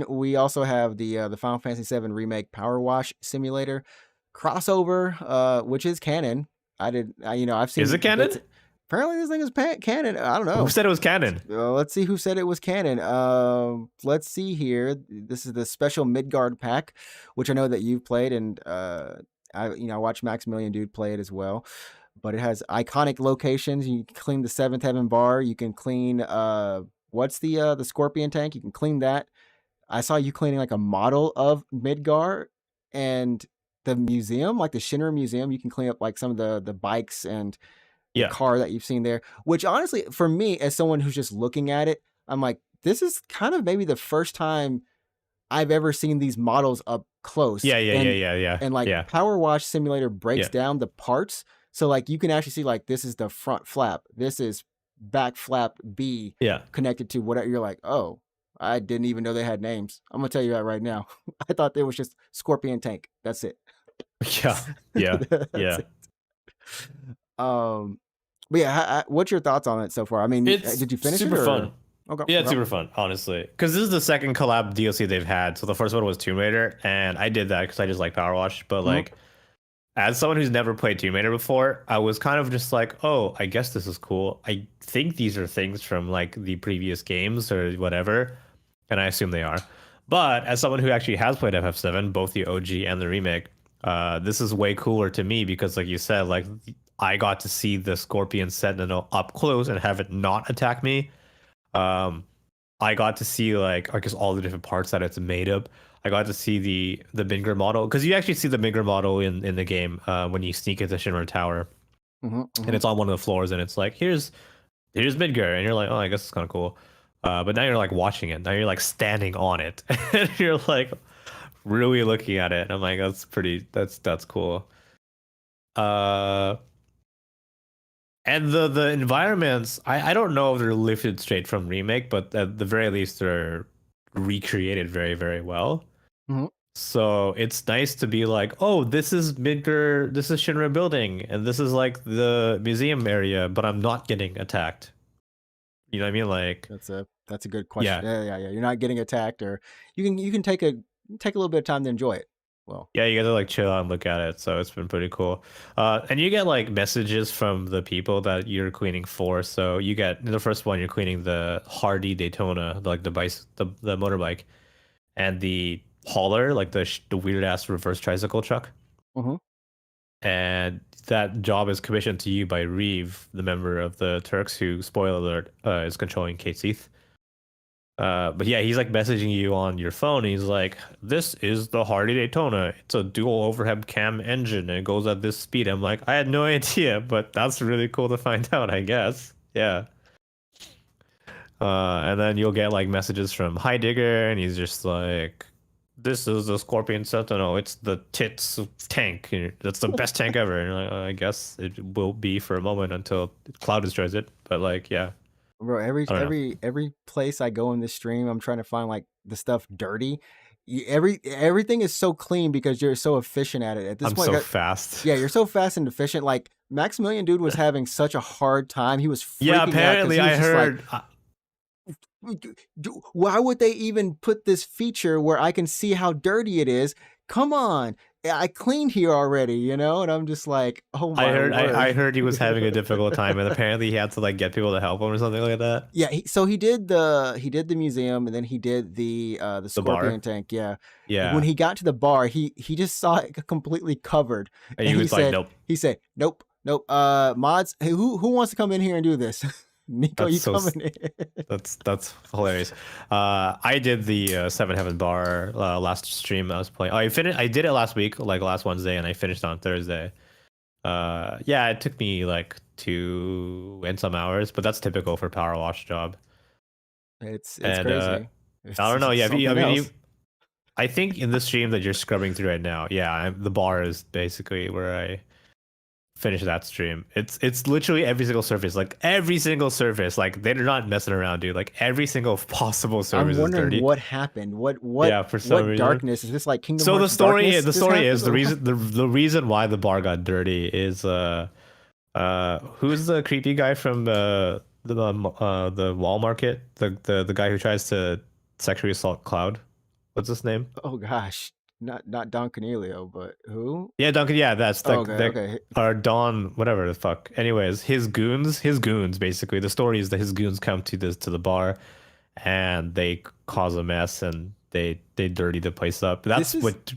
We also have the Final Fantasy VII Remake PowerWash Simulator crossover, which is canon. I've Is it seen bits. canon? Apparently, this thing is canon. I don't Who know. said it was canon? Let's see who said it was canon. Let's see here. This is the special Midgard pack, which I know that you've played, and I watched Maximilian Dude play it as well. But it has iconic locations. You can clean the Seventh Heaven bar. You can clean what's the Scorpion tank. You can clean that. I saw you cleaning like a model of Midgar, and the museum, like the Shinra Museum. You can clean up like some of the bikes and the Yeah. car that you've seen there, which honestly, for me, as someone who's just looking at it, I'm like, this is kind of maybe the first time I've ever seen these models up close. And like Yeah. Power Wash Simulator breaks Yeah. down the parts. So like you can actually see like this is the front flap. This is back flap B Yeah. connected to whatever. You're like, oh, I didn't even know they had names. I'm gonna tell you that right now. I thought they was just Scorpion tank. That's it. Yeah. Yeah. That's Yeah. it. But yeah, what's your thoughts on it so far? I mean, It's did you finish it? super fun. Okay. Yeah, it's super fun, honestly. Because this is the second collab DLC they've had. So the first one was Tomb Raider, and I did that because I just like Power Wash. But like, as someone who's never played Tomb Raider before, I was kind of just like, oh, I guess this is cool. I think these are things from like the previous games or whatever, and I assume they are. But as someone who actually has played FF7, both the OG and the remake, this is way cooler to me because, like you said, like I got to see the Scorpion Sentinel up close and have it not attack me. I got to see like I guess all the different parts that it's made of. I got to see the Midgar model because you actually see the Midgar model in the game when you sneak into Shinra Tower, and it's on one of the floors, and it's like here's Midgar, and you're like, oh, I guess it's kind of cool. But now you're like watching it. Now you're like standing on it, and you're like really looking at it. And I'm like, that's cool. And the environments, I don't know if they're lifted straight from remake, but at the very least they're recreated very, very well. So it's nice to be like, oh, this is Midgar, this is Shinra building, and this is like the museum area, but I'm not getting attacked. You know what I mean? Like that's a good question. Yeah. You're not getting attacked, or you can take a little bit of time to enjoy it. Well, yeah, you gotta like chill out and look at it. So it's been pretty cool. And you get like messages from the people that you're cleaning for. So you get the first one, you're cleaning the Hardy Daytona, like the motorbike, and the hauler, like the weird ass reverse tricycle truck. And that job is commissioned to you by Reeve, the member of the Turks, who, spoiler alert, is controlling Kate Seath. But yeah, he's like messaging you on your phone. And he's like, "This is the Hardy Daytona. It's a dual overhead cam engine, and it goes at this speed." I'm like, I had no idea, but that's really cool to find out, I guess. Yeah. And then you'll get like messages from Heidegger, and he's just like, "This is the Scorpion Sentinel. It's the tits tank. That's the best tank ever." And you're like, I guess it will be for a moment until Cloud destroys it. But like, yeah. Bro, every place I go in this stream, I'm trying to find like the stuff dirty. Everything is so clean because you're so efficient at it. At this point, I'm so fast. Yeah, you're so fast and efficient. Like Maximilian Dude was having such a hard time. He was freaking out. Apparently I heard. Like, why would they even put this feature where I can see how dirty it is? Come on. I cleaned here already, you know, and I'm just like, oh my word. I heard he was having a God. difficult time, and apparently he had to like get people to help him or something like that. Yeah, so he did the museum, and then he did the Scorpion tank. Yeah. When he got to the bar, he just saw it completely covered, and he was like, said, nope. He said, nope. Mods, who wants to come in here and do this? Nico, you coming in? That's hilarious. I did the Seven Heaven bar last stream I was playing. I did it last week, like last Wednesday, and I finished on Thursday. Yeah, it took me like 2 and some hours, but that's typical for Power Wash job. It's crazy. I don't know. Yeah, I think in the stream that you're scrubbing through right now, the bar is basically where I finish that stream. It's literally every single surface, like they're not messing around, dude. Like every single possible surface is dirty. I'm wondering what happened. What for some reason. Darkness is this? Like Kingdom so Hearts the story darkness? The story is the reason why the bar got dirty is who's the creepy guy from the wall market, the guy who tries to sexually assault Cloud? What's his name? Oh gosh, not Don Cornelio, but who? Yeah, Duncan. Yeah, that's Oh, like okay, that. okay. Or Don, whatever the fuck. Anyways, his goons, basically. The story is that his goons come to the bar, and they cause a mess, and they dirty the place up. This is That's this.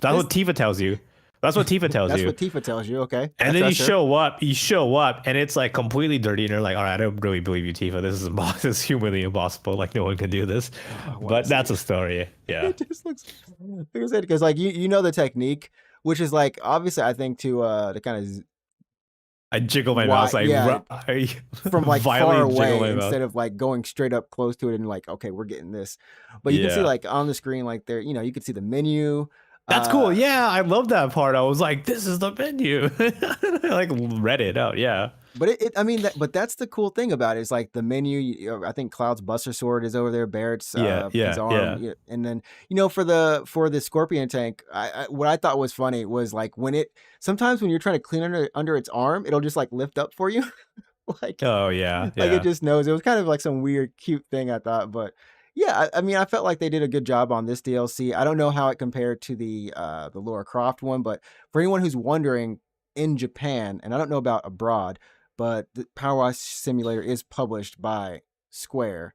what Tifa tells you. That's what Tifa tells That's you. what Tifa tells you. Okay, I And then trust her. you show up, and it's like completely dirty, and you're like, all right, I don't really believe you, Tifa. This is impossible. This is humanly impossible. Like no one can do this. I want to But see. that's a story. Yeah. It just looks like I said, because like you know the technique, which is like obviously I think to kind of I jiggle my why mouse. I, yeah I from like far violently jiggle away my mouse. instead of like going straight up close to it and like okay we're getting this, but you can see Yeah. like on the screen like there you can see the menu. That's cool. Uh, Yeah, I love that part. I was like, this is the menu. I like read it out. Yeah. But I mean, but that's the cool thing about it is like the menu. I think Cloud's Buster Sword is over there. Barrett's Yeah. his Yeah. arm, Yeah. yeah, and then for the Scorpion tank, what I thought was funny was like when it sometimes when you're trying to clean under its arm, it'll just like lift up for you, like Oh yeah. like it Yeah. just knows. It was kind of like some weird, cute thing I thought, but yeah, I mean, I felt like they did a good job on this DLC. I don't know how it compared to the Laura Croft one, but for anyone who's wondering, in Japan, and I don't know about abroad, but the PowerWash Simulator is published by Square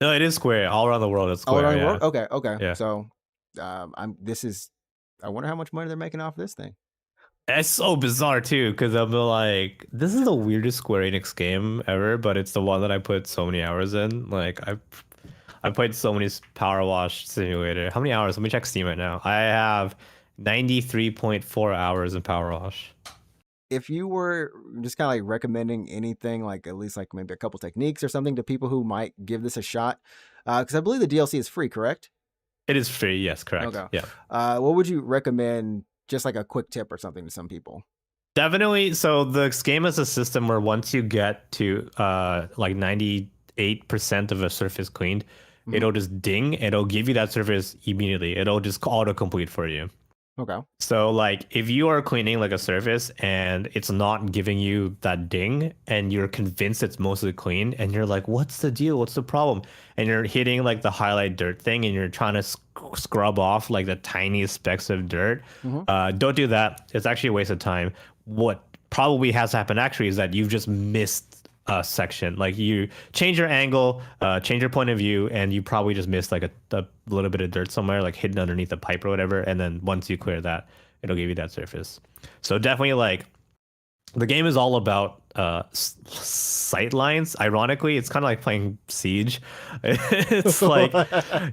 No, it is Square. All around the world, it's all Square. around the Yeah. world. Okay, okay, Yeah. so I'm this is. I wonder how much money they're making off this thing. It's so bizarre too, because I'm like, this is the weirdest Square Enix game ever, but it's the one that I put so many hours in. Like I played so many Power Wash Simulator. How many hours? Let me check Steam right now. I have 93.4 hours in Power Wash. If you were just kind of like recommending anything, like at least like maybe a couple techniques or something to people who might give this a shot, because I believe the DLC is free, correct? It is free. Yes, correct. Okay. Yeah. What would you recommend? Just like a quick tip or something to some people. Definitely. So the game is a system where once you get to like 98% of a surface cleaned, Mm-hmm. it'll just ding. It'll give you that surface immediately. It'll just auto complete for you. Okay. So like if you are cleaning like a surface and it's not giving you that ding and you're convinced it's mostly clean and you're like, what's the deal? What's the problem? And you're hitting like the highlight dirt thing and you're trying to scrub off like the tiniest specks of dirt. Mm-hmm. Don't do that. It's actually a waste of time. What probably has happened actually is that you've just missed a section. Like you change your angle, change your point of view, and you probably just missed like a little bit of dirt somewhere, like hidden underneath a pipe or whatever. And then once you clear that, it'll give you that surface. So definitely like the game is all about sight lines. Ironically, it's kind of like playing Siege. It's like,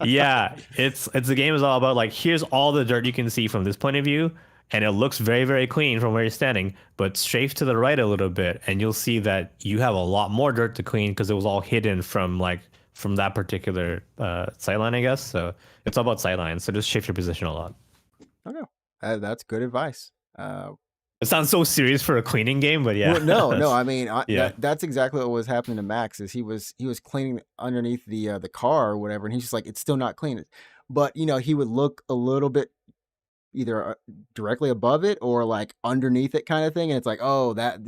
yeah, it's the game is all about like here's all the dirt you can see from this point of view, and it looks very very clean from where you're standing. But strafe to the right a little bit, and you'll see that you have a lot more dirt to clean because it was all hidden from that particular sight line, I guess. So it's all about sight lines. So just shift your position a lot. Okay. That's good advice. It sounds so serious for a cleaning game, but yeah. Well, no. I mean, Yeah. that's exactly what was happening to Max. Is he was cleaning underneath the car or whatever, and he's just like, it's still not clean. But he would look a little bit either directly above it or like underneath it, kind of thing, and it's like, oh, that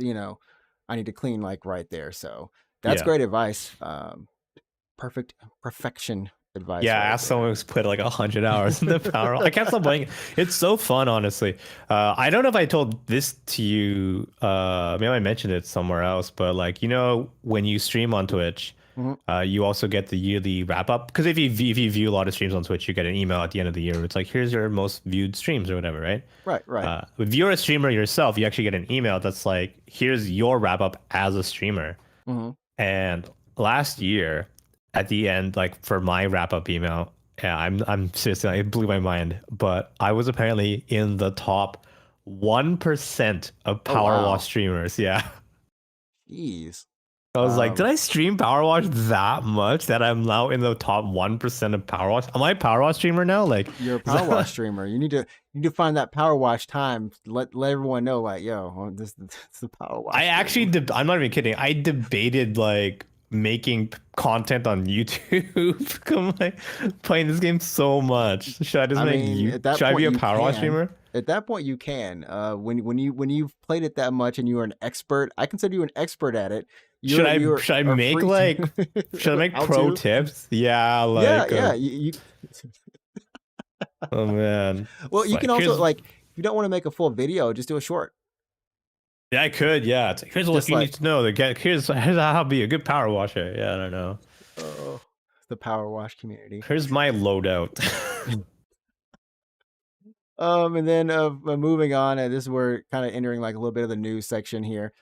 I need to clean like right there. So that's Yeah. great advice. Perfection advice. Yeah, I right asked there. someone who's put like 100 hours in the power. I can't stop playing it. It's so fun, honestly. I don't know if I told this to you. Maybe I mentioned it somewhere else, but like when you stream on Twitch, you also get the yearly wrap up. Because if you view a lot of streams on Twitch, you get an email at the end of the year. It's like here's your most viewed streams or whatever, right? Right. If you're a streamer yourself, you actually get an email that's like here's your wrap up as a streamer. Mm-hmm. And last year, at the end, like for my wrap up email, yeah, I'm seriously, it blew my mind. But I was apparently in the top 1% of Oh, Power wow. Wash streamers. Yeah. Jeez. I was like, did I stream Power Wash that much that I'm now in the top 1% of Power Wash? Am I a Power Wash streamer now? Like, You're a Power Wash streamer. You need to find that Power Wash time. Let everyone know, like, yo, this is the Power Wash. I actually, I'm not even kidding. I debated like making content on YouTube. I'm like playing this game so much. Should I just at that should I point be a you Power Wash can. streamer? At that point you can. When you've played it that much and you are an expert, I consider you an expert at it. Should I make like should I make pro tips? Yeah, like yeah. You Oh man. Well, It's you can like also here's like if you don't want to make a full video, just do a short. yeah, I could, yeah. It's like here's what Just you like need to know to get here's how to be a good power washer. Yeah, I don't know. oh, the power wash community. Here's my loadout. And then moving on, and this is where kind of entering like a little bit of the news section here.